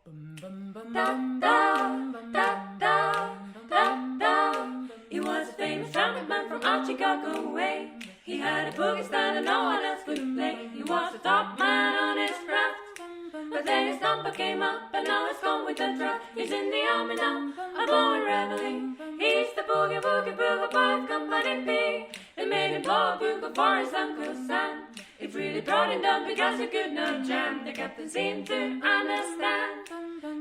He was a famous trumpet man from out Chicago way. He had a boogie style that no one else could play. He was the top man on his craft. But then his number came up and now it's gone with the draft. He's in the army now, a blowing reveille. He's the boogie woogie bugle boy of Company B. They made him blow a bugle for his Uncle Sam. It really brought him down because he could not jam. The captain seemed to understand,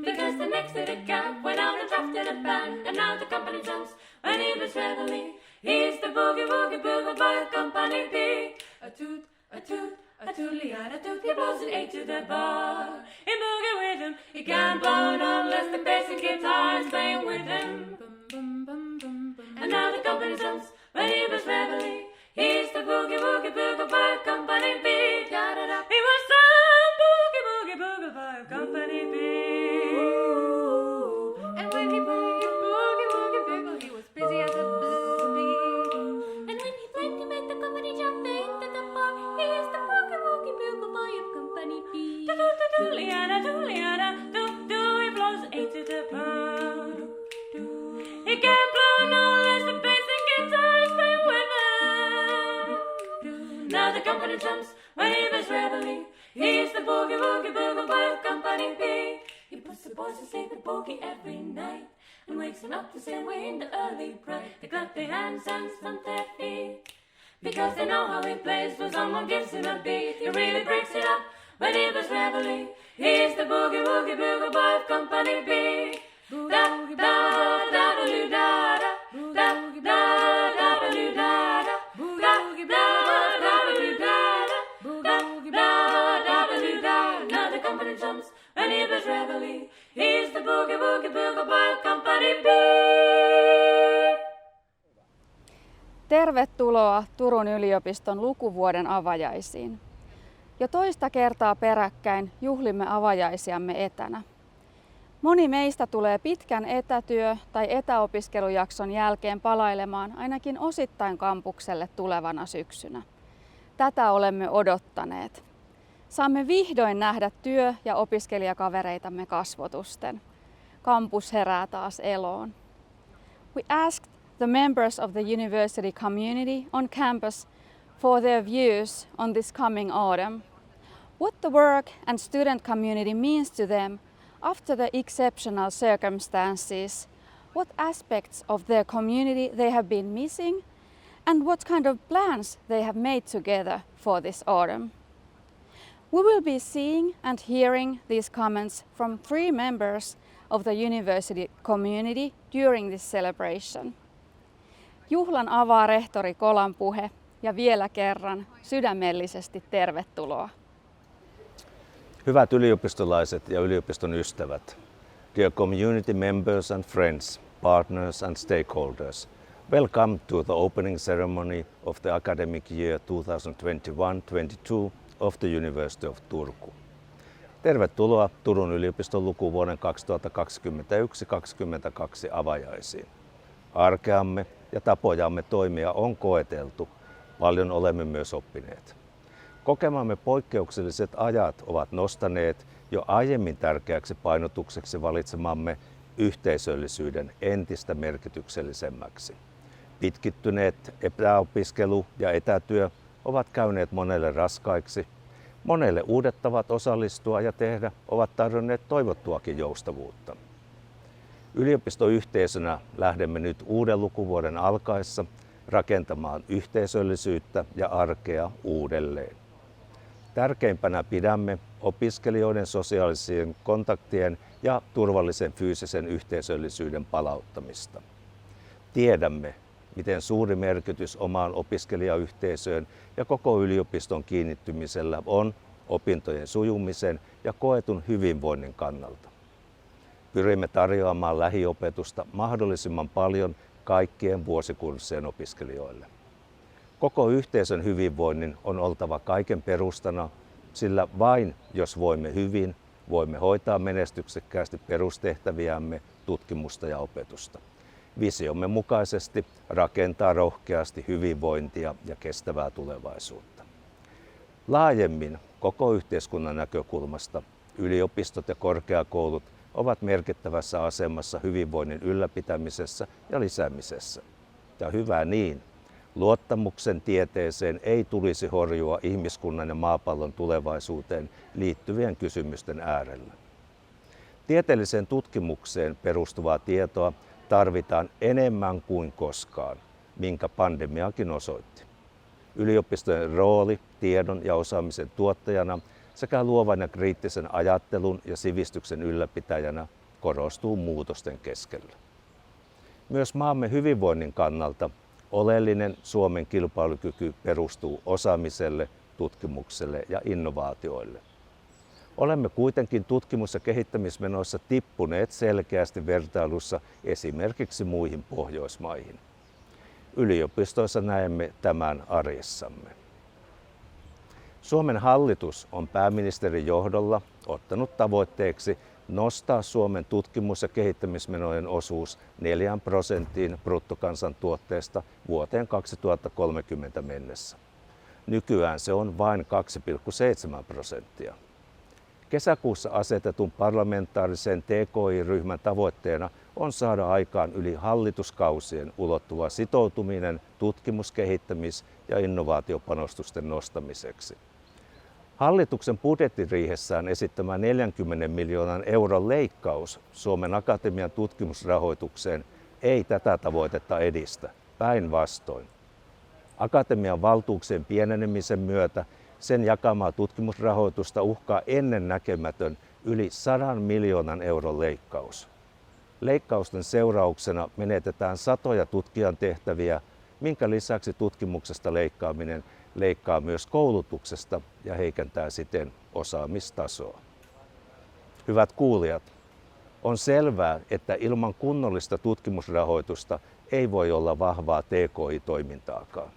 because the next day the cap went out and drafted a band. And now the company jumps when he was reveille. He's the boogie woogie bugle boy of Company B. A toot, a toot, a tootly-eyed toot, he blows an A to the bar. In boogie rhythm, he can't blow no unless the bass and guitar is playing with him. And now the company jumps when he was reveille. He's the boogie woogie bugle boy of Company B. Da-da-da. He was the boogie woogie bugle boy of Company B. And when he played boogie woogie bugle, he was busy as a bee. And when he played, he made the company jump into the bar. He's the boogie woogie bugle boy of Company B. Do-do-do-do-liana, do-liana, do-do. He blows A to the bar. He can't blow no less the bass and guitar is playing with him. Now the company jumps when he was reveille. He's the boogie woogie bugle boy of Company B. He puts the boys to sleep at boogie every night and wakes them up the same way in the early bright. They clap their hands and stomp their feet because they know how he plays. When someone gives him a beat, he really breaks it up when he was reveille. He's the boogie woogie bugle boy of Company B. Da da da da da da da da da da da da. Now the company jumps when he was reveille. He's the boogie woogie bugle boy of Company B. Tervetuloa Turun yliopiston lukuvuoden avajaisiin. Jo toista kertaa peräkkäin juhlimme avajaisiamme etänä. Moni meistä tulee pitkän etätyö- tai etäopiskelujakson jälkeen palailemaan ainakin osittain kampukselle tulevana syksynä. Tätä olemme odottaneet. Saamme vihdoin nähdä työ- ja opiskelijakavereitamme kasvotusten. Kampus herää taas eloon. We asked the members of the university community on campus for their views on this coming autumn. What the work and student community means to them after the exceptional circumstances, what aspects of their community they have been missing, and what kind of plans they have made together for this autumn. We will be seeing and hearing these comments from 3 members of the university community during this celebration. Juhlan avaa rehtori Kolan puhe ja vielä kerran sydämellisesti tervetuloa. Hyvät yliopistolaiset ja yliopiston ystävät, dear community members and friends, partners and stakeholders, welcome to the opening ceremony of the academic year 2021-22 of the University of Turku. Tervetuloa Turun yliopiston lukuvuoden 2021-2022 avajaisiin. Arkeamme ja tapojamme toimia on koeteltu, paljon olemme myös oppineet. Kokemamme poikkeukselliset ajat ovat nostaneet jo aiemmin tärkeäksi painotukseksi valitsemamme yhteisöllisyyden entistä merkityksellisemmäksi. Pitkittyneet etäopiskelu ja etätyö ovat käyneet monelle raskaiksi. Monelle uudet tavat osallistua ja tehdä ovat tarjonneet toivottuakin joustavuutta. Yliopistoyhteisönä lähdemme nyt uuden lukuvuoden alkaessa rakentamaan yhteisöllisyyttä ja arkea uudelleen. Tärkeimpänä pidämme opiskelijoiden sosiaalisten kontaktien ja turvallisen fyysisen yhteisöllisyyden palauttamista. Tiedämme, miten suuri merkitys omaan opiskelijayhteisöön ja koko yliopiston kiinnittymisellä on opintojen sujumisen ja koetun hyvinvoinnin kannalta. Pyrimme tarjoamaan lähiopetusta mahdollisimman paljon kaikkien vuosikurssien opiskelijoille. Koko yhteisön hyvinvoinnin on oltava kaiken perustana, sillä vain jos voimme hyvin, voimme hoitaa menestyksekkäästi perustehtäviämme, tutkimusta ja opetusta. Visiomme mukaisesti rakentaa rohkeasti hyvinvointia ja kestävää tulevaisuutta. Laajemmin koko yhteiskunnan näkökulmasta yliopistot ja korkeakoulut ovat merkittävässä asemassa hyvinvoinnin ylläpitämisessä ja lisäämisessä. Ja hyvä niin. Luottamuksen tieteeseen ei tulisi horjua ihmiskunnan ja maapallon tulevaisuuteen liittyvien kysymysten äärellä. Tieteelliseen tutkimukseen perustuvaa tietoa tarvitaan enemmän kuin koskaan, minkä pandemiakin osoitti. Yliopistojen rooli tiedon ja osaamisen tuottajana sekä luovan ja kriittisen ajattelun ja sivistyksen ylläpitäjänä korostuu muutosten keskellä. Myös maamme hyvinvoinnin kannalta oleellinen Suomen kilpailukyky perustuu osaamiselle, tutkimukselle ja innovaatioille. Olemme kuitenkin tutkimus- ja kehittämismenoissa tippuneet selkeästi vertailussa esimerkiksi muihin Pohjoismaihin. Yliopistoissa näemme tämän arjessamme. Suomen hallitus on pääministerin johdolla ottanut tavoitteeksi nostaa Suomen tutkimus- ja kehittämismenojen osuus 4% bruttokansantuotteesta vuoteen 2030 mennessä. Nykyään se on vain 2,7%. Kesäkuussa asetetun parlamentaarisen TKI-ryhmän tavoitteena on saada aikaan yli hallituskausien ulottuva sitoutuminen tutkimus-, kehittämis- ja innovaatiopanostusten nostamiseksi. Hallituksen budjettiriihessään esittämä 40 miljoonan euron leikkaus Suomen Akatemian tutkimusrahoitukseen ei tätä tavoitetta edistä, päinvastoin. Akatemian valtuuksien pienenemisen myötä sen jakamaa tutkimusrahoitusta uhkaa ennennäkemätön yli 100 miljoonan euron leikkaus. Leikkausten seurauksena menetetään satoja tutkijan tehtäviä, minkä lisäksi tutkimuksesta leikkaaminen leikkaa myös koulutuksesta ja heikentää siten osaamistasoa. Hyvät kuulijat, on selvää, että ilman kunnollista tutkimusrahoitusta ei voi olla vahvaa TKI-toimintaakaan.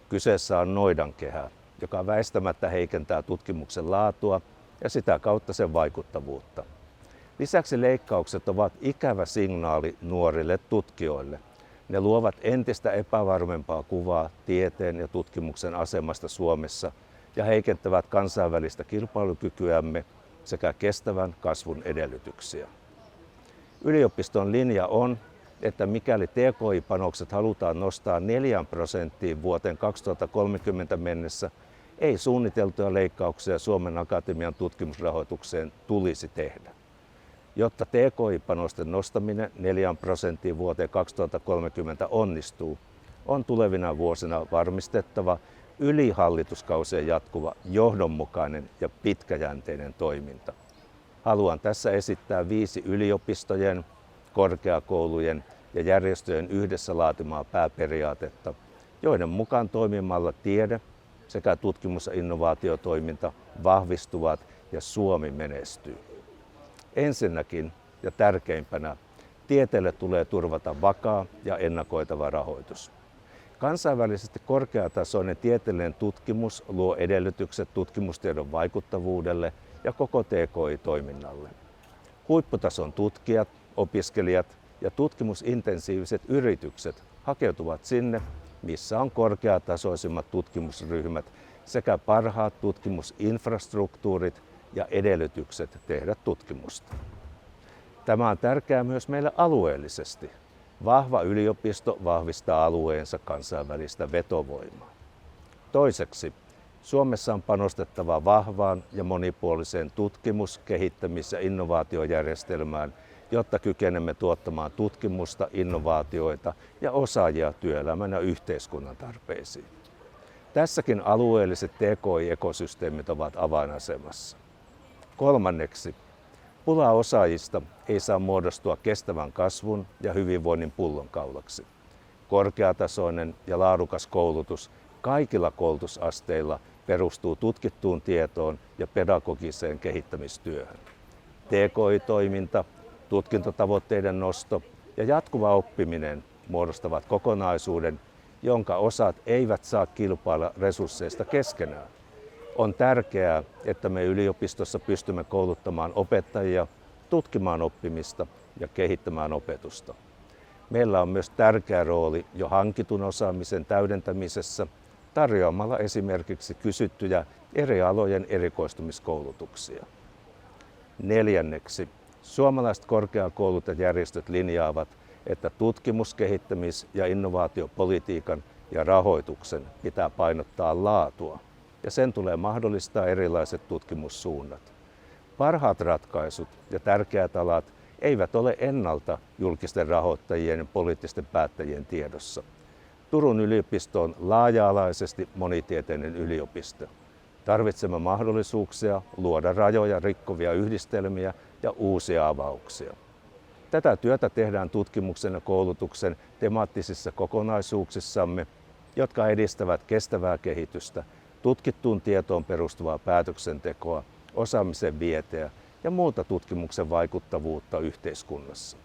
Kyseessä on noidankehä, joka väistämättä heikentää tutkimuksen laatua ja sitä kautta sen vaikuttavuutta. Lisäksi leikkaukset ovat ikävä signaali nuorille tutkijoille. Ne luovat entistä epävarmempaa kuvaa tieteen ja tutkimuksen asemasta Suomessa ja heikentävät kansainvälistä kilpailukykyämme sekä kestävän kasvun edellytyksiä. Yliopiston linja on, että mikäli TKI-panokset halutaan nostaa 4% vuoteen 2030 mennessä, ei suunniteltuja leikkauksia Suomen Akatemian tutkimusrahoitukseen tulisi tehdä. Jotta TKI-panosten nostaminen 4% vuoteen 2030 onnistuu, on tulevina vuosina varmistettava yli hallituskausien jatkuva, johdonmukainen ja pitkäjänteinen toiminta. Haluan tässä esittää 5 yliopistojen, korkeakoulujen ja järjestöjen yhdessä laatimaa pääperiaatetta, joiden mukaan toimimalla tiede sekä tutkimus- ja innovaatiotoiminta vahvistuvat ja Suomi menestyy. Ensinnäkin ja tärkeimpänä tieteelle tulee turvata vakaa ja ennakoitava rahoitus. Kansainvälisesti korkeatasoinen tieteellinen tutkimus luo edellytykset tutkimustiedon vaikuttavuudelle ja koko TKI-toiminnalle. Huipputason tutkijat, opiskelijat ja tutkimusintensiiviset yritykset hakeutuvat sinne, missä on korkeatasoisimmat tutkimusryhmät sekä parhaat tutkimusinfrastruktuurit ja edellytykset tehdä tutkimusta. Tämä on tärkeää myös meille alueellisesti. Vahva yliopisto vahvistaa alueensa kansainvälistä vetovoimaa. Toiseksi, Suomessa on panostettava vahvaan ja monipuoliseen tutkimus-, kehittämis- ja innovaatiojärjestelmään, jotta kykenemme tuottamaan tutkimusta, innovaatioita ja osaajia työelämän ja yhteiskunnan tarpeisiin. Tässäkin alueelliset TKI-ekosysteemit ovat avainasemassa. Kolmanneksi, pula osaajista ei saa muodostua kestävän kasvun ja hyvinvoinnin pullonkaulaksi. Korkeatasoinen ja laadukas koulutus kaikilla koulutusasteilla perustuu tutkittuun tietoon ja pedagogiseen kehittämistyöhön. TKI-toiminta, tutkintotavoitteiden nosto ja jatkuva oppiminen muodostavat kokonaisuuden, jonka osat eivät saa kilpailla resursseista keskenään. On tärkeää, että me yliopistossa pystymme kouluttamaan opettajia, tutkimaan oppimista ja kehittämään opetusta. Meillä on myös tärkeä rooli jo hankitun osaamisen täydentämisessä tarjoamalla esimerkiksi kysyttyjä eri alojen erikoistumiskoulutuksia. Neljänneksi, Suomalaiset korkeakoulut ja järjestöt linjaavat, että tutkimus-, kehittämis- ja innovaatiopolitiikan ja rahoituksen pitää painottaa laatua, ja sen tulee mahdollistaa erilaiset tutkimussuunnat. Parhaat ratkaisut ja tärkeät alat eivät ole ennalta julkisten rahoittajien ja poliittisten päättäjien tiedossa. Turun yliopisto on laaja-alaisesti monitieteinen yliopisto. Tarvitsemme mahdollisuuksia luoda rajoja rikkovia yhdistelmiä ja uusia avauksia. Tätä työtä tehdään tutkimuksen ja koulutuksen temaattisissa kokonaisuuksissamme, jotka edistävät kestävää kehitystä, tutkittuun tietoon perustuvaa päätöksentekoa, osaamisen vieteä ja muuta tutkimuksen vaikuttavuutta yhteiskunnassa.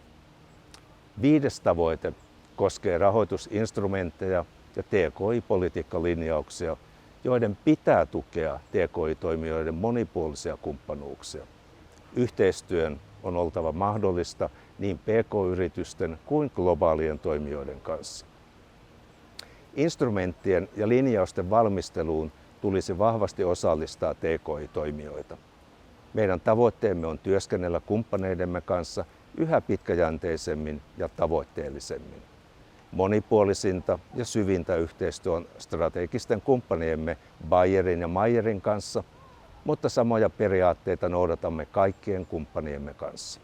5. tavoite koskee rahoitusinstrumentteja ja TKI-politiikkalinjauksia, joiden pitää tukea TKI-toimijoiden monipuolisia kumppanuuksia. Yhteistyön on oltava mahdollista niin PK-yritysten kuin globaalien toimijoiden kanssa. Instrumenttien ja linjausten valmisteluun tulisi vahvasti osallistaa TKI-toimijoita. Meidän tavoitteemme on työskennellä kumppaneidemme kanssa yhä pitkäjänteisemmin ja tavoitteellisemmin. Monipuolisinta ja syvintä yhteistyö on strategisten kumppaniemme Bayerin ja Mayerin kanssa, mutta samoja periaatteita noudatamme kaikkien kumppaniemme kanssa.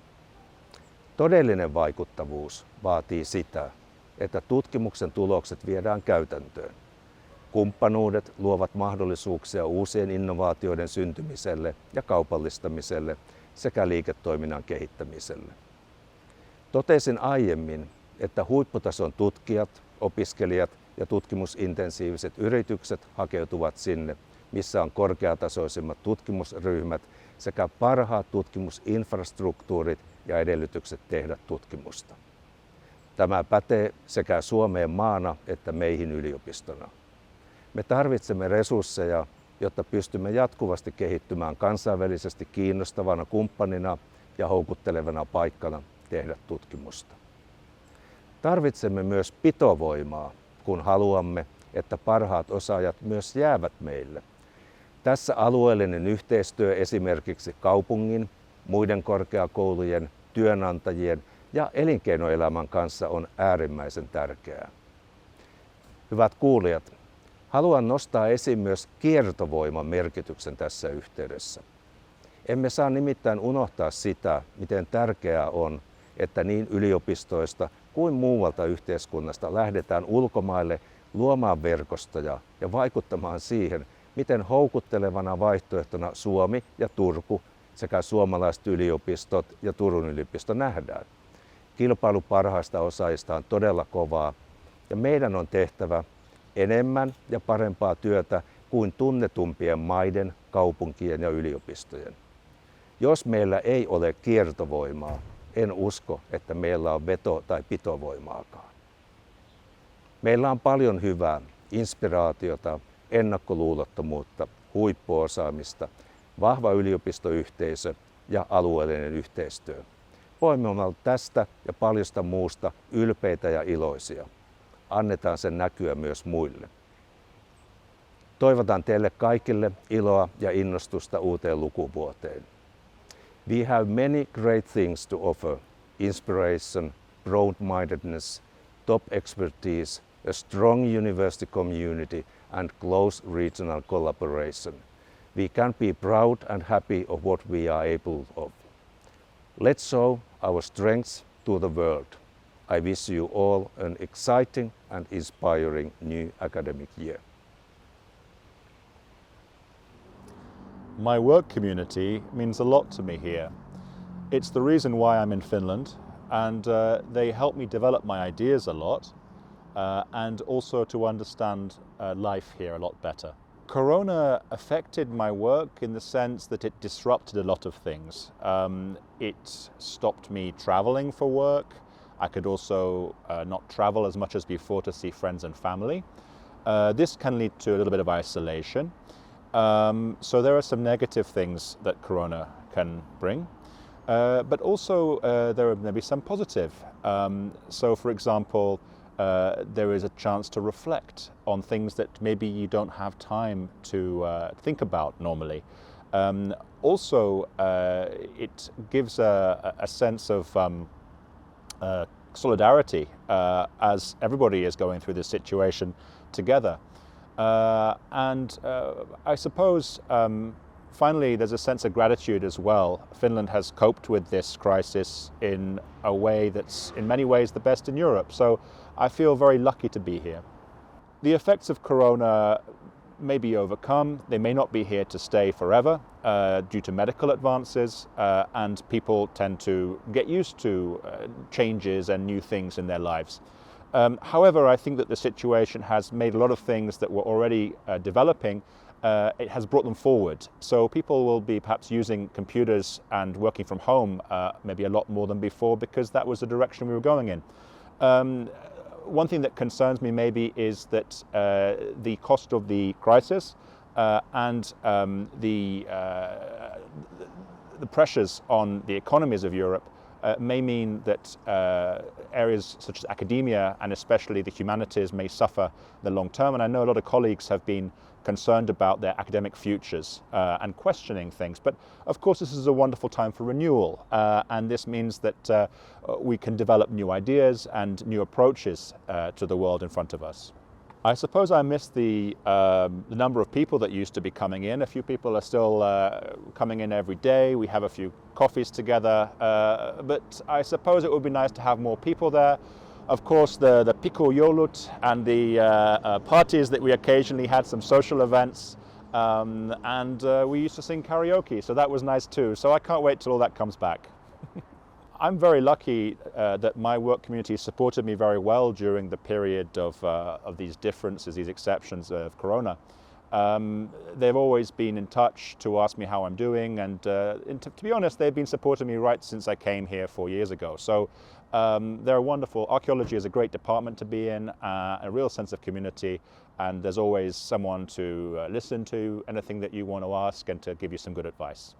Todellinen vaikuttavuus vaatii sitä, että tutkimuksen tulokset viedään käytäntöön. Kumppanuudet luovat mahdollisuuksia uusien innovaatioiden syntymiselle ja kaupallistamiselle sekä liiketoiminnan kehittämiselle. Totesin aiemmin, että huipputason tutkijat, opiskelijat ja tutkimusintensiiviset yritykset hakeutuvat sinne, missä on korkeatasoisimmat tutkimusryhmät sekä parhaat tutkimusinfrastruktuurit ja edellytykset tehdä tutkimusta. Tämä pätee sekä Suomeen maana että meihin yliopistona. Me tarvitsemme resursseja, jotta pystymme jatkuvasti kehittymään kansainvälisesti kiinnostavana kumppanina ja houkuttelevana paikkana tehdä tutkimusta. Tarvitsemme myös pitovoimaa, kun haluamme, että parhaat osaajat myös jäävät meille. Tässä alueellinen yhteistyö esimerkiksi kaupungin, muiden korkeakoulujen, työnantajien ja elinkeinoelämän kanssa on äärimmäisen tärkeää. Hyvät kuulijat, haluan nostaa esiin myös kiertovoiman merkityksen tässä yhteydessä. Emme saa nimittäin unohtaa sitä, miten tärkeää on, että niin yliopistoista kuin muualta yhteiskunnasta lähdetään ulkomaille luomaan verkostoja ja vaikuttamaan siihen, miten houkuttelevana vaihtoehtona Suomi ja Turku sekä suomalaiset yliopistot ja Turun yliopisto nähdään. Kilpailu parhaista osaajista on todella kovaa ja meidän on tehtävä enemmän ja parempaa työtä kuin tunnetumpien maiden, kaupunkien ja yliopistojen. Jos meillä ei ole kiertovoimaa, en usko, että meillä on veto- tai pitovoimaakaan. Meillä on paljon hyvää, inspiraatiota, ennakkoluulottomuutta, huippuosaamista, vahva yliopistoyhteisö ja alueellinen yhteistyö. Voimme olla tästä ja paljosta muusta ylpeitä ja iloisia. Annetaan sen näkyä myös muille. Toivotan teille kaikille iloa ja innostusta uuteen lukuvuoteen. We have many great things to offer: inspiration, broad-mindedness, top expertise, a strong university community and close regional collaboration. We can be proud and happy of what we are able of. Let's show our strengths to the world. I wish you all an exciting and inspiring new academic year. My work community means a lot to me here. It's the reason why I'm in Finland, and they help me develop my ideas a lot and also to understand life here a lot better. Corona affected my work in the sense that it disrupted a lot of things. It stopped me traveling for work. I could also not travel as much as before to see friends and family. This can lead to a little bit of isolation. So there are some negative things that Corona can bring, but also there are maybe some positive. So for example, there is a chance to reflect on things that maybe you don't have time to think about normally. Also, it gives a sense of solidarity as everybody is going through this situation together. I suppose finally there's a sense of gratitude as well. Finland has coped with this crisis in a way that's in many ways the best in Europe, so I feel very lucky to be here. The effects of corona may be overcome. They may not be here to stay forever due to medical advances, and people tend to get used to changes and new things in their lives. However, I think that the situation has made a lot of things that were already developing, it has brought them forward. So people will be perhaps using computers and working from home maybe a lot more than before, because that was the direction we were going in. One thing that concerns me maybe is that the cost of the crisis and the pressures on the economies of Europe may mean that areas such as academia and especially the humanities may suffer in the long term. And I know a lot of colleagues have been concerned about their academic futures and questioning things. But of course this is a wonderful time for renewal, and this means that we can develop new ideas and new approaches to the world in front of us. I suppose I miss the number of people that used to be coming in. A few people are still coming in every day. We have a few coffees together, but I suppose it would be nice to have more people there. Of course, the pikkujoulut and the parties that we occasionally had, some social events, and we used to sing karaoke, so that was nice too. So I can't wait till all that comes back. I'm very lucky that my work community supported me very well during the period of these differences, these exceptions of Corona. They've always been in touch to ask me how I'm doing, and to be honest, they've been supporting me right since I came here 4 years ago. So they're wonderful. Archaeology is a great department to be in, a real sense of community, and there's always someone to listen to, anything that you want to ask, and to give you some good advice.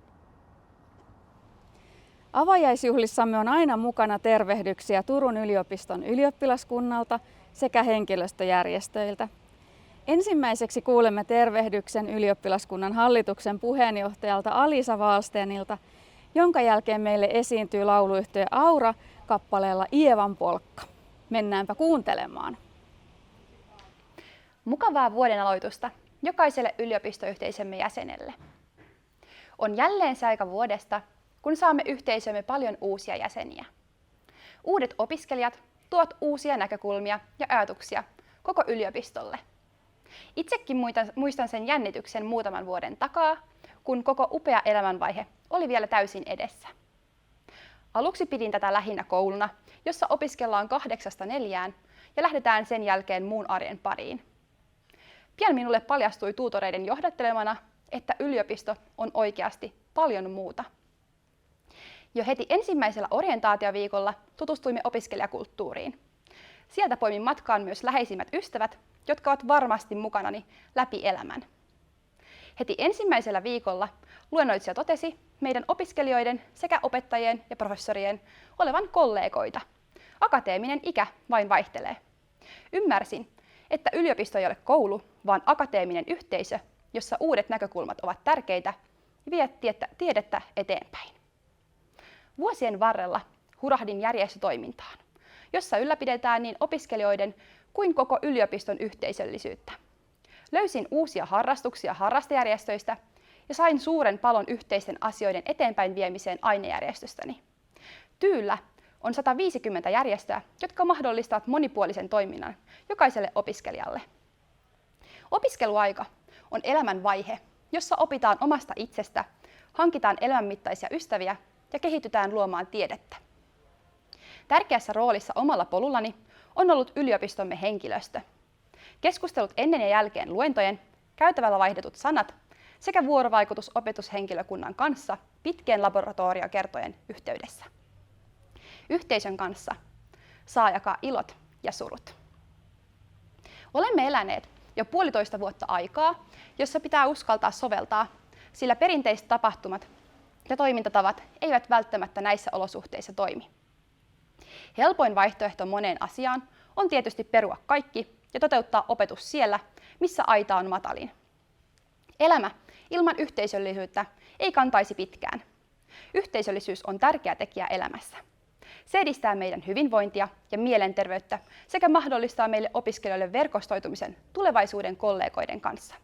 Avajaisjuhlissamme on aina mukana tervehdyksiä Turun yliopiston ylioppilaskunnalta sekä henkilöstöjärjestöiltä. Ensimmäiseksi kuulemme tervehdyksen ylioppilaskunnan hallituksen puheenjohtajalta Alisa Wallstenilta, jonka jälkeen meille esiintyy lauluyhtye Aura kappaleella Ievan polkka. Mennäänpä kuuntelemaan. Mukavaa vuoden aloitusta jokaiselle yliopistoyhteisömme jäsenelle. On jälleen se aika vuodesta, kun saamme yhteisömme paljon uusia jäseniä. Uudet opiskelijat tuovat uusia näkökulmia ja ajatuksia koko yliopistolle. Itsekin muistan sen jännityksen muutaman vuoden takaa, kun koko upea elämänvaihe oli vielä täysin edessä. Aluksi pidin tätä lähinnä kouluna, jossa opiskellaan 8–4 ja lähdetään sen jälkeen muun arjen pariin. Pian minulle paljastui tuutoreiden johdattelemana, että yliopisto on oikeasti paljon muuta. Jo heti ensimmäisellä orientaatioviikolla tutustuimme opiskelijakulttuuriin. Sieltä poimin matkaan myös läheisimmät ystävät, jotka ovat varmasti mukanani läpi elämän. Heti ensimmäisellä viikolla luennoitsija totesi meidän opiskelijoiden sekä opettajien ja professorien olevan kollegoita. Akateeminen ikä vain vaihtelee. Ymmärsin, että yliopisto ei ole koulu, vaan akateeminen yhteisö, jossa uudet näkökulmat ovat tärkeitä ja vie tiedettä eteenpäin. Vuosien varrella hurahdin järjestötoimintaan, jossa ylläpidetään niin opiskelijoiden kuin koko yliopiston yhteisöllisyyttä. Löysin uusia harrastuksia harrastajärjestöistä ja sain suuren palon yhteisten asioiden eteenpäin viemiseen ainejärjestöstäni. Tyyllä on 150 järjestöä, jotka mahdollistavat monipuolisen toiminnan jokaiselle opiskelijalle. Opiskeluaika on elämän vaihe, jossa opitaan omasta itsestä, hankitaan elämänmittaisia ystäviä ja kehitytään luomaan tiedettä. Tärkeässä roolissa omalla polullani on ollut yliopistomme henkilöstö. Keskustelut ennen ja jälkeen luentojen, käytävällä vaihdetut sanat sekä vuorovaikutus opetushenkilökunnan kanssa pitkien laboratoriokertojen yhteydessä. Yhteisön kanssa saa jakaa ilot ja surut. Olemme eläneet jo 1,5 vuotta aikaa, jossa pitää uskaltaa soveltaa, sillä perinteiset tapahtumat ja toimintatavat eivät välttämättä näissä olosuhteissa toimi. Helpoin vaihtoehto moneen asiaan on tietysti perua kaikki ja toteuttaa opetus siellä, missä aita on matalin. Elämä Ilman yhteisöllisyyttä ei kantaisi pitkään. Yhteisöllisyys on tärkeä tekijä elämässä. Se edistää meidän hyvinvointia ja mielenterveyttä sekä mahdollistaa meille opiskelijoille verkostoitumisen tulevaisuuden kollegoiden kanssa.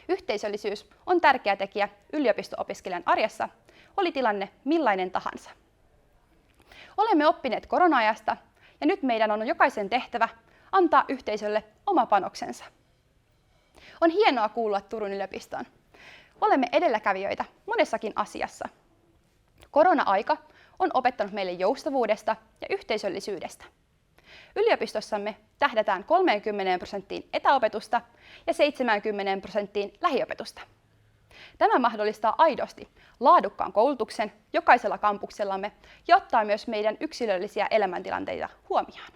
Yhteisöllisyys on tärkeä tekijä yliopisto-opiskelijan arjessa, oli tilanne millainen tahansa. Olemme oppineet korona-ajasta ja nyt meidän on jokaisen tehtävä antaa yhteisölle oma panoksensa. On hienoa kuulua Turun yliopistoon. Olemme edelläkävijöitä monessakin asiassa. Korona-aika on opettanut meille joustavuudesta ja yhteisöllisyydestä. Yliopistossamme tähdätään 30% etäopetusta ja 70% lähiopetusta. Tämä mahdollistaa aidosti laadukkaan koulutuksen jokaisella kampuksellamme ja ottaa myös meidän yksilöllisiä elämäntilanteita huomioon.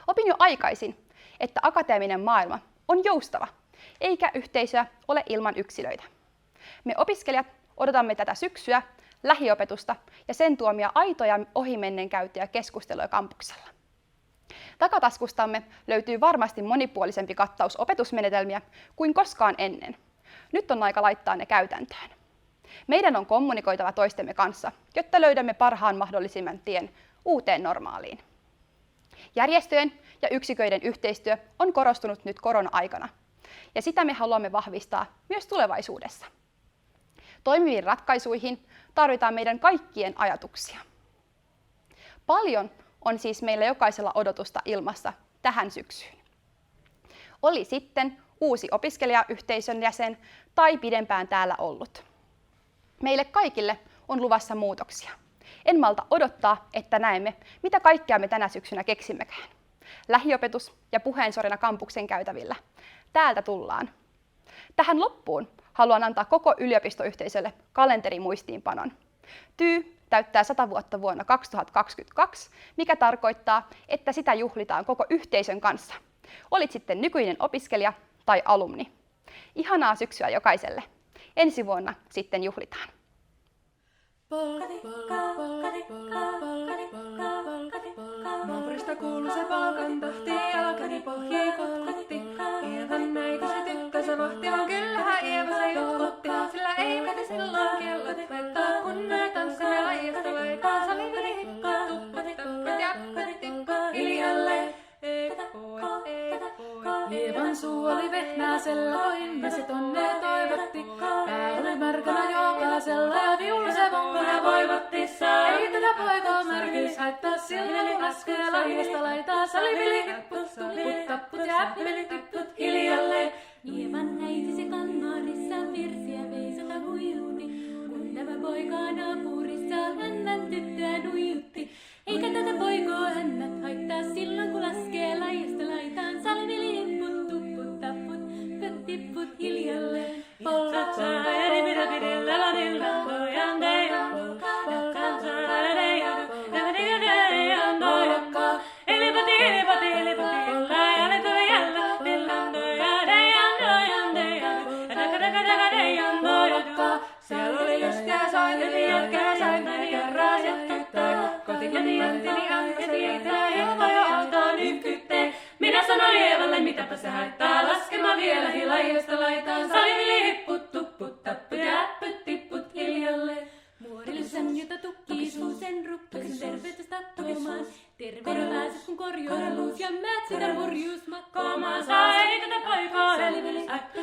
Opin jo aikaisin, että akateeminen maailma on joustava, eikä yhteisöä ole ilman yksilöitä. Me opiskelijat odotamme tätä syksyä, lähiopetusta ja sen tuomia aitoja ohimennen käytyjä keskusteluja kampuksella. Takataskustamme löytyy varmasti monipuolisempi kattaus opetusmenetelmiä kuin koskaan ennen. Nyt on aika laittaa ne käytäntöön. Meidän on kommunikoitava toistemme kanssa, jotta löydämme parhaan mahdollisimman tien uuteen normaaliin. Järjestöjen ja yksiköiden yhteistyö on korostunut nyt korona-aikana, ja sitä me haluamme vahvistaa myös tulevaisuudessa. Toimiviin ratkaisuihin tarvitaan meidän kaikkien ajatuksia. Paljon on siis meillä jokaisella odotusta ilmassa tähän syksyyn. Oli sitten uusi opiskelijayhteisön jäsen tai pidempään täällä ollut. Meille kaikille on luvassa muutoksia. En malta odottaa, että näemme, mitä kaikkea me tänä syksynä keksimmekään. Lähiopetus ja puheensorina kampuksen käytävillä. Täältä tullaan. Tähän loppuun haluan antaa koko yliopistoyhteisölle kalenterimuistiinpanon. TYY täyttää 100 vuotta vuonna 2022, mikä tarkoittaa, että sitä juhlitaan koko yhteisön kanssa. Olit sitten nykyinen opiskelija tai alumni. Ihanaa syksyä jokaiselle. Ensi vuonna sitten juhlitaan. Naapurista kuului se polkan tahti, jalkani pohjii kotkutti. Ievan näikösi tyttönsä mahtivan, kyllähän Ieva se jutkutti. Sillä ei mene silloin kellot laittaa, kun me tanssimme laijasta laitaan. Sali veri hikkoo, tupput, tapput ja tipput hiljalleen. Ievan suu oli vehnäisellä, toimme se tonne toivotti. Pää oli märkänä jokaisella ja viulu se vonkoja voivotti. Ei tätä poikaa märkyys haittaa, sillä mun laskee laijasta laitaa. Salivili hipput, tupput, tapput ja äppeli tipput hiljalleen. Ievan äiti se kammarissa virsiä veisata nuijutti. Kun tämä poika naapurissa hännän tyttöä nuijutti. Eikä tätä poikoo hännät haittaa silloin kun laskee laijasta laitaan. Salivili hipput, tupput, tapput, tipput hiljalleen. Polkat saa eri pidä lanilla pojan teijä. Jakkaan saa edejä, ja nojakkaa. Ilipati, lääjäli toi jällä, pillan noja, dejan nojakkaa. Siellä oli jyskää soiteli, jätkää sainani kerran jätkyttää. Kotiin jäntini ankesi, ei tää helpoja altaa nykyttee. Minä sanoin Ievalle, mitäpä se haittaa, laskemaan vielä hilajasta laitaan. Salivili hipput, tupput, tapput ja äppyt, tipput hiljalleen. Muorillisän, jota tukkii suusen rukkasen terveyttä stattumaan. Terveyden pääset kun korjuus ja määt sitä morjuusmakkaamaan. Saa ei tätä poikaa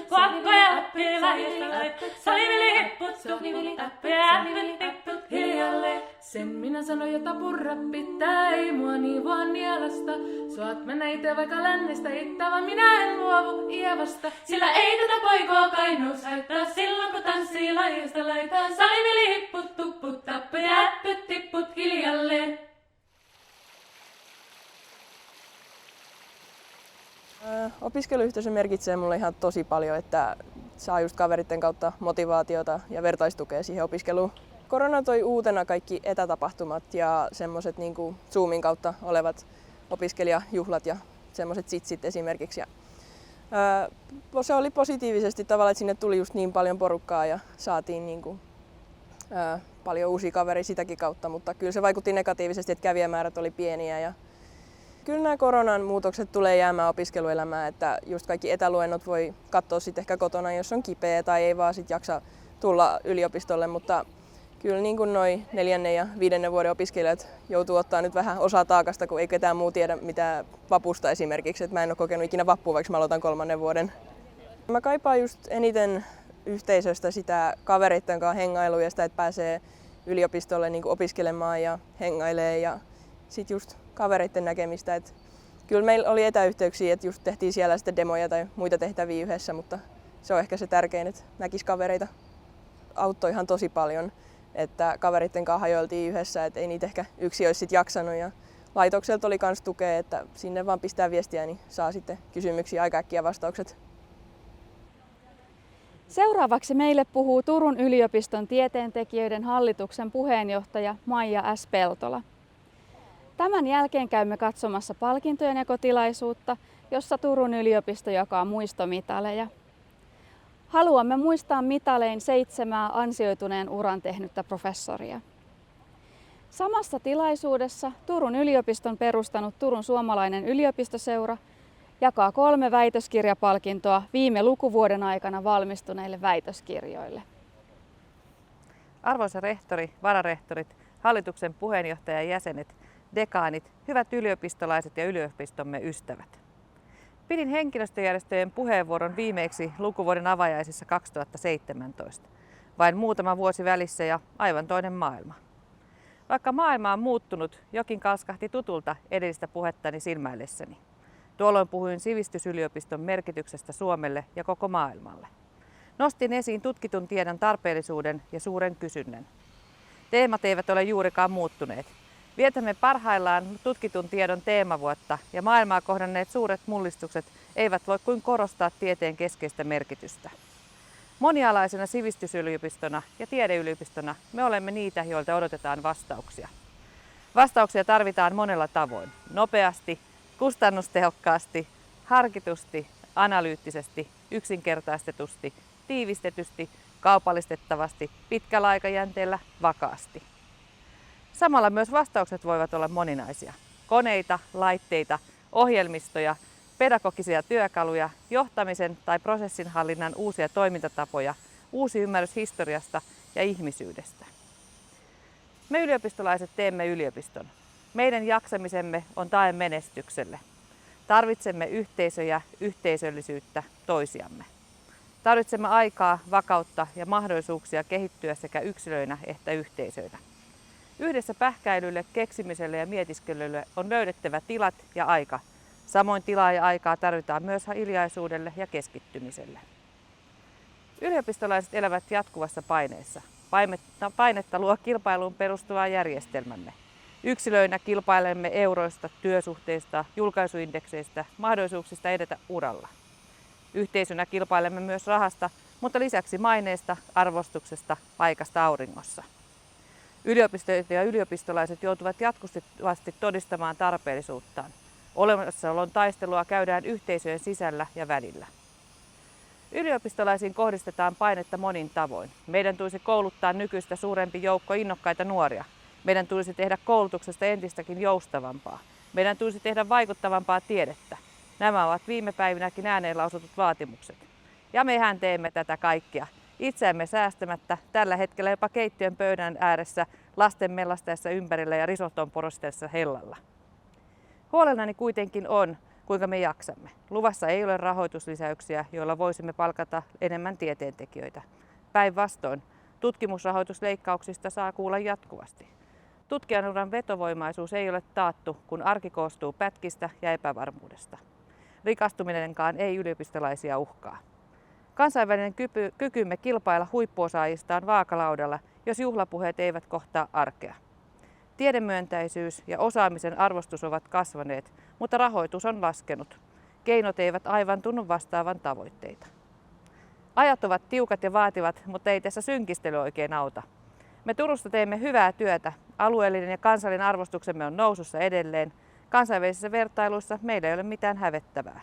kuakko ja äppi laijasta laittaa. Salivili hipput, tupput, tapput ja äppyt, tipput hiljalleen. Sen minä sanoin, jota purra pitää, ei mua niivoa nielasta. Suot mennä ite vaikka lännestä ittä, vaan minä en luovu Ievasta. Sillä ei tätä poikoo kainuus haittaa, silloin kun tanssii laijasta laitaan. Salivili hipput, tupput, tapput ja äppyt, tipput hiljalleen. Opiskeluyhteisö merkitsee mulle ihan tosi paljon, että saa just kaveritten kautta motivaatiota ja vertaistukea siihen opiskeluun. Korona toi uutena kaikki etätapahtumat ja semmoiset niin kuin Zoomin kautta olevat opiskelijajuhlat ja semmoiset sitsit esimerkiksi. Se oli positiivisesti tavallaan, että sinne tuli just niin paljon porukkaa ja saatiin niin kuin, paljon uusia kavereita sitäkin kautta, mutta kyllä se vaikutti negatiivisesti, että kävijämäärät oli pieniä ja Kyllä nämä koronan muutokset tulee jäämään opiskeluelämään, että just kaikki etäluennot voi katsoa sitten ehkä kotona, jos on kipeä tai ei vaan sit jaksa tulla yliopistolle, mutta kyllä niin kuin noi 4. ja 5. vuoden opiskelijat joutuu ottaa nyt vähän osaa taakasta, kun ei ketään muu tiedä mitä vapusta esimerkiksi. Et mä en ole kokenut ikinä vappua, vaikka mä aloitan 3. vuoden. Mä kaipaan just eniten yhteisöstä sitä kavereitten kanssa hengailua ja sitä, että pääsee yliopistolle niin kuin opiskelemaan ja hengailee ja sitten just kavereitten näkemistä. Et kyllä meillä oli etäyhteyksiä, että just tehtiin siellä sitten demoja tai muita tehtäviä yhdessä, mutta se on ehkä se tärkein, että näkisi kavereita. Auttoi ihan tosi paljon, että kavereitten kanssa hajoiltiin yhdessä, että ei niitä ehkä yksi olisi sit jaksanut. Ja laitokselta oli myös tukea, että sinne vaan pistää viestiä, niin saa sitten kysymyksiä aika äkkiä vastaukset. Seuraavaksi meille puhuu Turun yliopiston tieteentekijöiden hallituksen puheenjohtaja Maija S. Peltola. Tämän jälkeen käymme katsomassa palkintojen jakotilaisuutta, jossa Turun yliopisto jakaa muistomitaleja. Haluamme muistaa mitalein 7 ansioituneen uran tehnyttä professoria. Samassa tilaisuudessa Turun yliopiston perustanut Turun suomalainen yliopistoseura jakaa 3 väitöskirjapalkintoa viime lukuvuoden aikana valmistuneille väitöskirjoille. Arvoisa rehtori, vararehtorit, hallituksen puheenjohtaja ja jäsenet, dekaanit, hyvät yliopistolaiset ja yliopistomme ystävät. Pidin henkilöstöjärjestöjen puheenvuoron viimeksi lukuvuoden avajaisissa 2017. Vain muutama vuosi välissä ja aivan toinen maailma. Vaikka maailma on muuttunut, jokin kalskahti tutulta edellistä puhettani silmäillessäni. Tuolloin puhuin sivistysyliopiston merkityksestä Suomelle ja koko maailmalle. Nostin esiin tutkitun tiedon tarpeellisuuden ja suuren kysynnän. Teemat eivät ole juurikaan muuttuneet. Vietämme parhaillaan tutkitun tiedon teemavuotta ja maailmaa kohdanneet suuret mullistukset eivät voi kuin korostaa tieteen keskeistä merkitystä. Monialaisena sivistysyliopistona ja tiedeyliopistona me olemme niitä, joilta odotetaan vastauksia. Vastauksia tarvitaan monella tavoin. Nopeasti, kustannustehokkaasti, harkitusti, analyyttisesti, yksinkertaistetusti, tiivistetysti, kaupallistettavasti, pitkällä aikajänteellä, vakaasti. Samalla myös vastaukset voivat olla moninaisia. Koneita, laitteita, ohjelmistoja, pedagogisia työkaluja, johtamisen tai prosessinhallinnan uusia toimintatapoja, uusi ymmärrys historiasta ja ihmisyydestä. Me yliopistolaiset teemme yliopiston. Meidän jaksamisemme on tae menestykselle. Tarvitsemme yhteisöjä, yhteisöllisyyttä, toisiamme. Tarvitsemme aikaa, vakautta ja mahdollisuuksia kehittyä sekä yksilöinä että yhteisöinä. Yhdessä pähkäilylle, keksimiselle ja mietiskelylle on löydettävä tilat ja aika. Samoin tilaa ja aikaa tarvitaan myös hiljaisuudelle ja keskittymiselle. Yliopistolaiset elävät jatkuvassa paineessa. Painetta luo kilpailuun perustuva järjestelmämme. Yksilöinä kilpailemme euroista, työsuhteista, julkaisuindekseistä, mahdollisuuksista edetä uralla. Yhteisönä kilpailemme myös rahasta, mutta lisäksi maineesta, arvostuksesta, paikasta auringossa. Yliopistot ja yliopistolaiset joutuvat jatkuvasti todistamaan tarpeellisuuttaan. Olemassaolon taistelua käydään yhteisöjen sisällä ja välillä. Yliopistolaisiin kohdistetaan painetta monin tavoin. Meidän tulisi kouluttaa nykyistä suurempi joukko innokkaita nuoria. Meidän tulisi tehdä koulutuksesta entistäkin joustavampaa. Meidän tulisi tehdä vaikuttavampaa tiedettä. Nämä ovat viime päivinäkin ääneen lausutut vaatimukset. Ja mehän teemme tätä kaikkea. Itseämme säästämättä, tällä hetkellä jopa keittiön pöydän ääressä, lasten mellastaessa ympärillä ja risoton porostaessa hellalla. Huolenani kuitenkin on, kuinka me jaksamme. Luvassa ei ole rahoituslisäyksiä, joilla voisimme palkata enemmän tieteentekijöitä. Päinvastoin, tutkimusrahoitusleikkauksista saa kuulla jatkuvasti. Tutkijanuran vetovoimaisuus ei ole taattu, kun arki koostuu pätkistä ja epävarmuudesta. Rikastuminenkaan ei yliopistolaisia uhkaa. Kansainvälinen kykymme kilpailla huippuosaajista on vaakalaudalla, jos juhlapuheet eivät kohtaa arkea. Tiedemyönteisyys ja osaamisen arvostus ovat kasvaneet, mutta rahoitus on laskenut. Keinot eivät aivan tunnu vastaavan tavoitteita. Ajat ovat tiukat ja vaativat, mutta ei tässä synkistely oikein auta. Me Turusta teemme hyvää työtä. Alueellinen ja kansallinen arvostuksemme on nousussa edelleen. Kansainvälisissä vertailuissa meillä ei ole mitään hävettävää.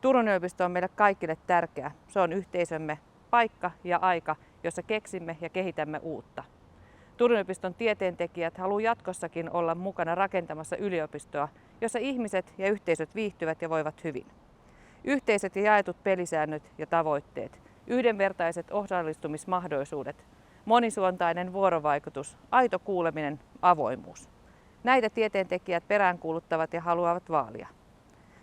Turun yliopisto on meille kaikille tärkeä. Se on yhteisömme paikka ja aika, jossa keksimme ja kehitämme uutta. Turun yliopiston tieteentekijät haluavat jatkossakin olla mukana rakentamassa yliopistoa, jossa ihmiset ja yhteisöt viihtyvät ja voivat hyvin. Yhteiset ja jaetut pelisäännöt ja tavoitteet, yhdenvertaiset osallistumismahdollisuudet, monisuuntainen vuorovaikutus, aito kuuleminen, avoimuus. Näitä tieteentekijät peräänkuuluttavat ja haluavat vaalia.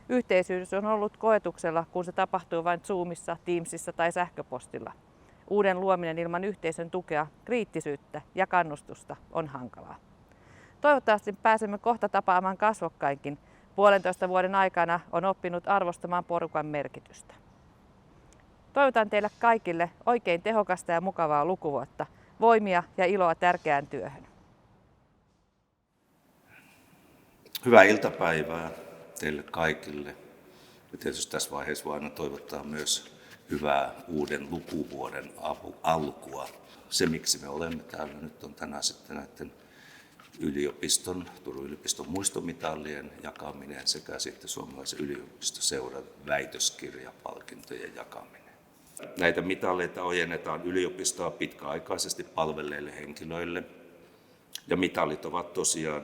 Yhteisyys on ollut koetuksella, kun se tapahtuu vain Zoomissa, Teamsissa tai sähköpostilla. Uuden luominen ilman yhteisön tukea, kriittisyyttä ja kannustusta on hankalaa. Toivottavasti pääsemme kohta tapaamaan kasvokkainkin. 1,5 vuoden aikana on oppinut arvostamaan porukan merkitystä. Toivotan teille kaikille oikein tehokasta ja mukavaa lukuvuotta, voimia ja iloa tärkeään työhön. Hyvää iltapäivää teille kaikille. Ja tietysti tässä vaiheessa voi aina toivottaa myös hyvää uuden lukuvuoden alkua. Se, miksi me olemme täällä nyt, on tänään sitten näiden Turun yliopiston muistomitallien jakaminen sekä sitten Suomalaisen yliopistoseuran väitöskirjapalkintojen jakaminen. Näitä mitalleita ojennetaan yliopistoa pitkäaikaisesti palvelleille henkilöille. Ja mitallit ovat tosiaan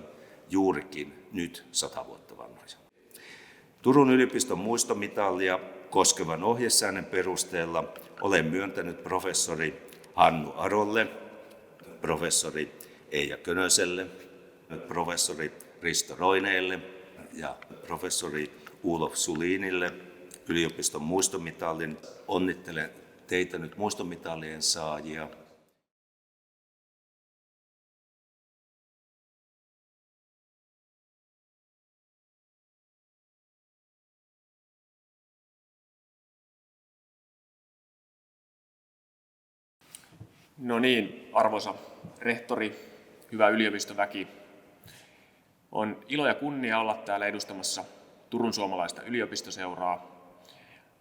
juurikin nyt 100 vuotta vanhoja. Turun yliopiston muistomitallia koskevan ohjesäännön perusteella olen myöntänyt professori Hannu Arolle, professori Eija Könöselle, professori Risto Roineelle ja professori Ulof Sulinille yliopiston muistomitallin. Onnittelen teitä nyt muistomitallien saajia. No niin, arvoisa rehtori, hyvä yliopistoväki. On ilo ja kunnia olla täällä edustamassa Turun suomalaista yliopistoseuraa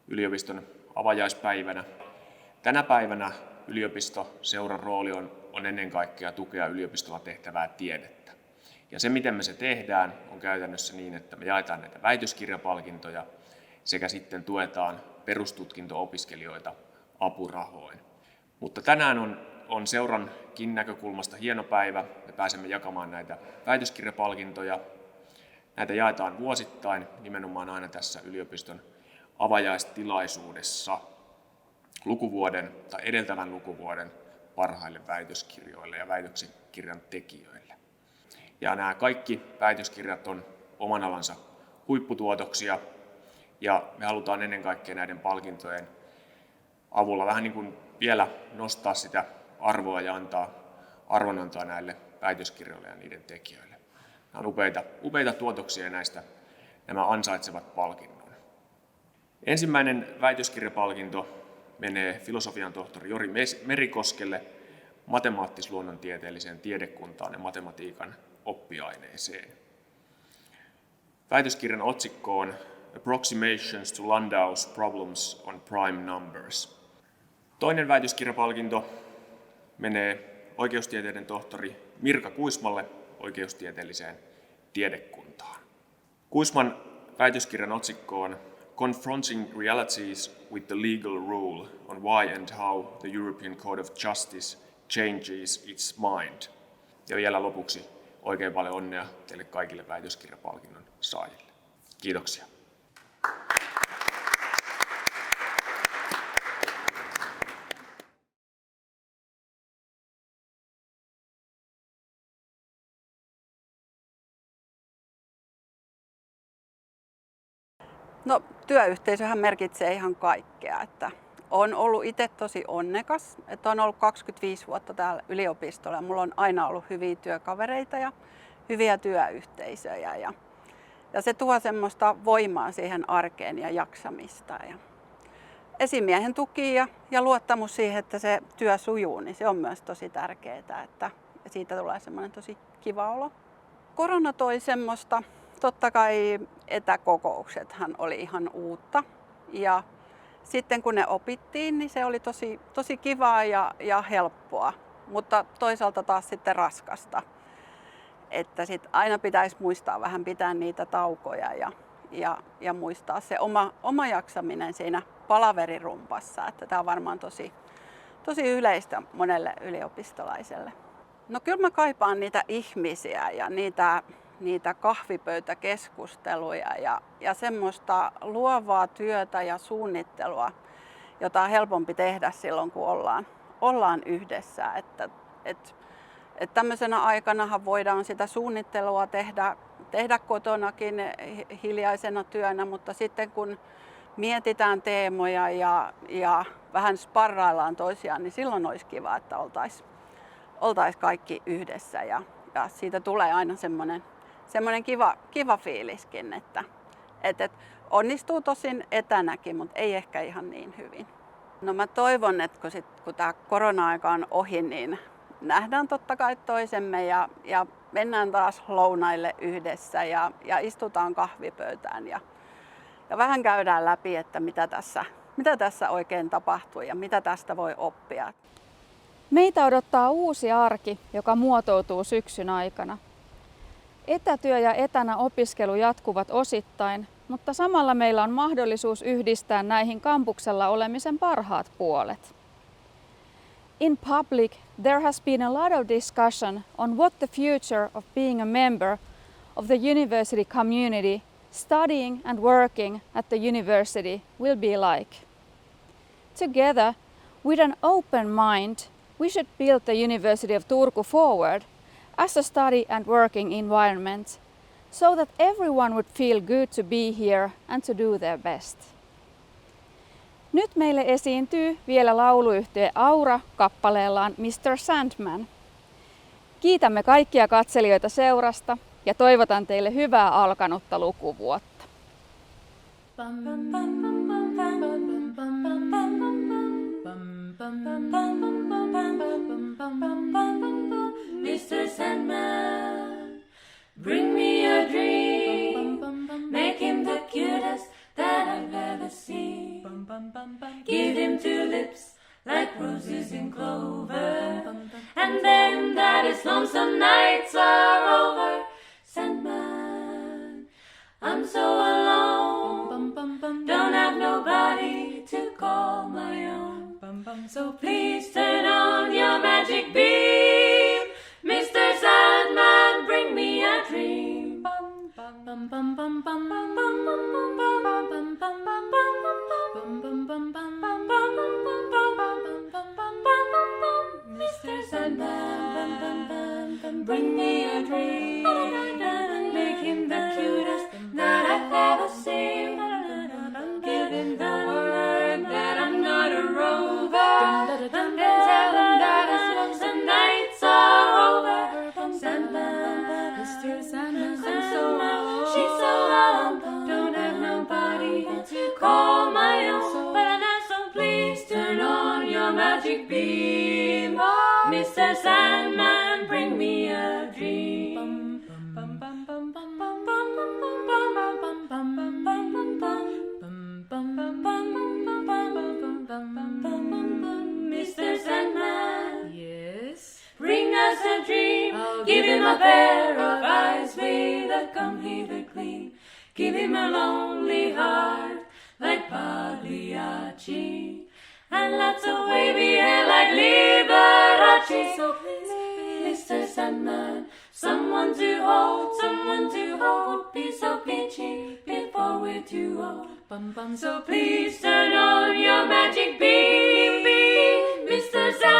yliopiston avajaispäivänä. Tänä päivänä yliopistoseuran rooli on ennen kaikkea tukea yliopistolla tehtävää tiedettä. Ja se, miten me se tehdään, on käytännössä niin, että me jaetaan näitä väitöskirjapalkintoja sekä sitten tuetaan perustutkinto-opiskelijoita apurahoin. Mutta tänään on seurankin näkökulmasta hieno päivä. Me pääsemme jakamaan näitä väitöskirjapalkintoja. Näitä jaetaan vuosittain nimenomaan aina tässä yliopiston avajaistilaisuudessa edeltävän lukuvuoden parhaille väitöskirjoille ja väitöskirjan tekijöille. Ja nämä kaikki väitöskirjat on oman alansa huipputuotoksia ja me halutaan ennen kaikkea näiden palkintojen avulla vähän niin kuin vielä nostaa sitä arvoa ja antaa arvonantoa näille väitöskirjoille ja niiden tekijöille. Nämä on upeita tuotoksia ja nämä ansaitsevat palkinnon. Ensimmäinen väitöskirjapalkinto menee filosofian tohtori Jori Merikoskelle matemaattis-luonnontieteelliseen tiedekuntaan ja matematiikan oppiaineeseen. Väitöskirjan otsikko on Approximations to Landau's Problems on Prime Numbers. Toinen väitöskirjapalkinto menee oikeustieteiden tohtori Mirka Kuismalle oikeustieteelliseen tiedekuntaan. Kuisman väitöskirjan otsikko on Confronting Realities with the Legal Rule on Why and How the European Court of Justice Changes its Mind. Ja vielä lopuksi oikein paljon onnea teille kaikille väitöskirjapalkinnon saajille. Kiitoksia. No, työyhteisöhän merkitsee ihan kaikkea. Että olen ollut itse tosi onnekas, että olen ollut 25 vuotta täällä yliopistolla ja mulla on aina ollut hyviä työkavereita ja hyviä työyhteisöjä. Ja se tuo semmoista voimaa siihen arkeen ja jaksamista. Ja esimiehen tuki ja luottamus siihen, että se työ sujuu, niin se on myös tosi tärkeää, että siitä tulee semmoinen tosi kiva olo. Korona toi semmoista. Totta kai etäkokouksethan oli ihan uutta ja sitten kun ne opittiin, niin se oli tosi kivaa ja helppoa, mutta toisaalta taas sitten raskasta. Että sit aina pitäisi muistaa vähän pitää niitä taukoja ja muistaa se oma jaksaminen siinä palaverirumpassa, että tämä on varmaan tosi yleistä monelle yliopistolaiselle. No kyllä mä kaipaan niitä ihmisiä ja niitä kahvipöytäkeskusteluja ja semmoista luovaa työtä ja suunnittelua, jota on helpompi tehdä silloin, kun ollaan yhdessä. Että tämmöisenä aikanahan voidaan sitä suunnittelua tehdä kotonakin hiljaisena työnä, mutta sitten kun mietitään teemoja ja vähän sparraillaan toisiaan, niin silloin olisi kiva, että oltaisiin kaikki yhdessä ja siitä tulee aina semmoinen kiva fiiliskin, että onnistuu tosin etänäkin, mutta ei ehkä ihan niin hyvin. No mä toivon, että kun tämä korona-aika on ohi, niin nähdään totta kai toisemme ja mennään taas lounaille yhdessä ja istutaan kahvipöytään ja vähän käydään läpi, että mitä tässä oikein tapahtuu ja mitä tästä voi oppia. Meitä odottaa uusi arki, joka muotoutuu syksyn aikana. Etätyö ja etänä opiskelu jatkuvat osittain, mutta samalla meillä on mahdollisuus yhdistää näihin kampuksella olemisen parhaat puolet. In public, there has been a lot of discussion on what the future of being a member of the university community, studying and working at the university will be like. Together, with an open mind, we should build the University of Turku forward as a study and working environment so that everyone would feel good to be here and to do their best. Nyt meille esiintyy vielä lauluyhtye Aura kappaleellaan Mr. Sandman. Kiitämme kaikkia katselijoita seurasta ja toivotan teille hyvää alkanutta lukuvuotta. Mr. Sandman, bring me a dream. Make him the cutest that I've ever seen. Give him 2 lips like roses in clover. And then that his lonesome nights are over. Sandman, I'm so alone. Don't have nobody to call my own. So please turn on your magic beam. Mr. Sandman, bring me a dream. Mr. Sandman, bring me a dream. Make him the cutest that I've ever seen. Give him the word that I'm not a rover. And tell him that his lonesome nights are over. Sandman, Mr. Sandman, she's so alone. Don't have nobody to call my own. But so please turn on your magic beam. Mr. Sandman, bring me a dream. Mr. Sandman, yes, bring us a dream. Give him a pair of eyes with a completely clean. Give him a lonely heart like Pagliacci, and lots of wavy hair like Liberace. So please, Mr. Sandman, someone to hold would be so peachy before we're too old. So please turn on your magic beam, Mr. Sandman.